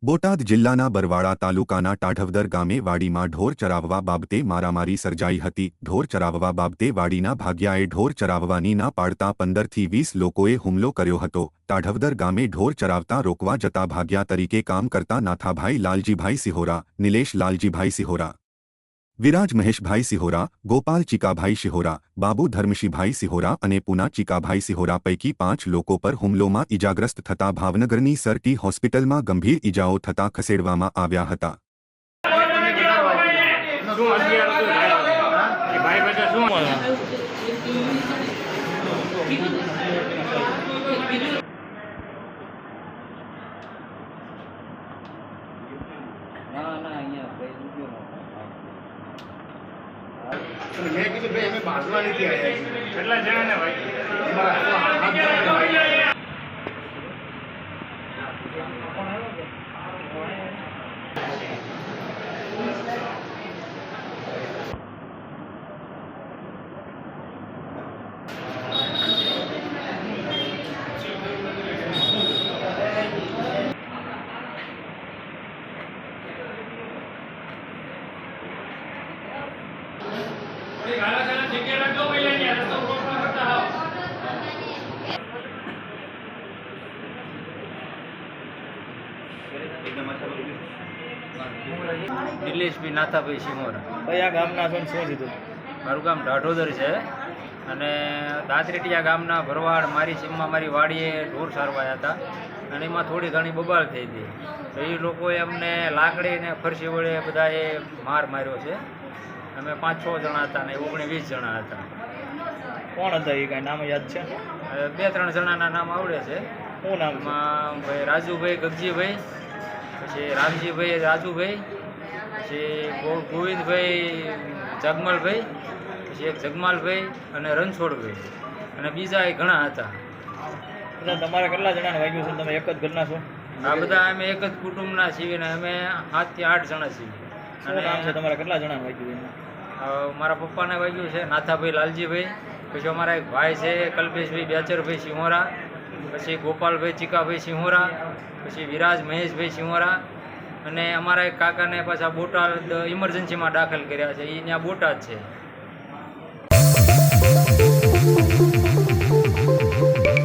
બોટાદ જિલ્લાના બરવાળા તાલુકાના ટાઢવદર ગામે વાડીમાં ઢોર ચરાવવા બાબતે મારામારી સર્જાઈ હતી। ઢોર ચરાવવા બાબતે વાડીના ભાગ્યાએ ઢોર ચરાવવાની ના પાડતા 15 થી 20 લોકોએ હુમલો કર્યો હતો। ટાઢવદર ગામે ઢોર ચરાવતા રોકવા જતા ભાગ્યા તરીકે કામ કરતા નાથાભાઈ લાલજીભાઈ સિહોરા, નિલેશ લાલજીભાઈ સિહોરા, વિરાજ મહેશભાઈ સિહોરા, ગોપાલ ચીકાભાઈ સિહોરા, બાબુ ધર્મશીભાઈ સિહોરા અને પુના ચીકાભાઈ સિહોરા પૈકી 5 લોકો પર હુમલોમાં ઇજાગ્રસ્ત થતા ભાવનગરની સરટી હોસ્પિટલમાં ગંભીર ઇજાઓ થતા ખસેડવામાં આવ્યા હતા। मैं किसी भाई हमें बाजवा नहीं किया है કેટલા જણા ને ભાઈ નિલેશભાઈ નાથાભાઈ સિહોરા। કયા ગામના છો ને શું કીધું? મારું ગામ ઢાઢોદર છે અને દાંતરેટિયા ગામના ભરવાડ મારી સીમમાં મારી વાડીએ ઢોર સારવાયા હતા અને એમાં થોડી ઘણી બબાલ થઈ હતી। તો એ લોકોએ અમને લાકડી ને ફરસી વડે બધાએ માર્યો છે। અમે 5-6 જણા હતા ને 19-20 જણા હતા। કોણ હતા એ કાંઈ નામ યાદ છે? 2-3 જણાના નામ આવડે છે। શું નામ છે? એમાં ભાઈ રાજુભાઈ ગગજીભાઈ, પછી રામજીભાઈ રાજુભાઈ, પછી ગોવિંદભાઈ જગમલભાઈ, પછી એક જગમાલભાઈ અને રણછોડભાઈ અને બીજા એ ઘણા હતા। એટલે તમારે કેટલા જણાને વાગ્યું છે? તમે એક જ ઘરના છો? આ બધા અમે એક જ કુટુંબના છીએ ને અમે 7 થી 8 જણા છીએ। શું નામ છે તમારા? કેટલા જણાને વાગ્યું છે? મારા પપ્પાને વાગ્યું છે નાથાભાઈ લાલજીભાઈ, પછી અમારા એક ભાઈ છે કલ્પેશભાઈ બેચરભાઈ સિહોરા, પછી ગોપાલભાઈ ચીકાભાઈ સિહોરા, પછી વિરાજ મહેશભાઈ સિહોરા અને અમારા એક કાકાને પાછા બોટાદ ઇમરજન્સીમાં દાખલ કર્યા છે। એ ત્યાં બોટાદ છે।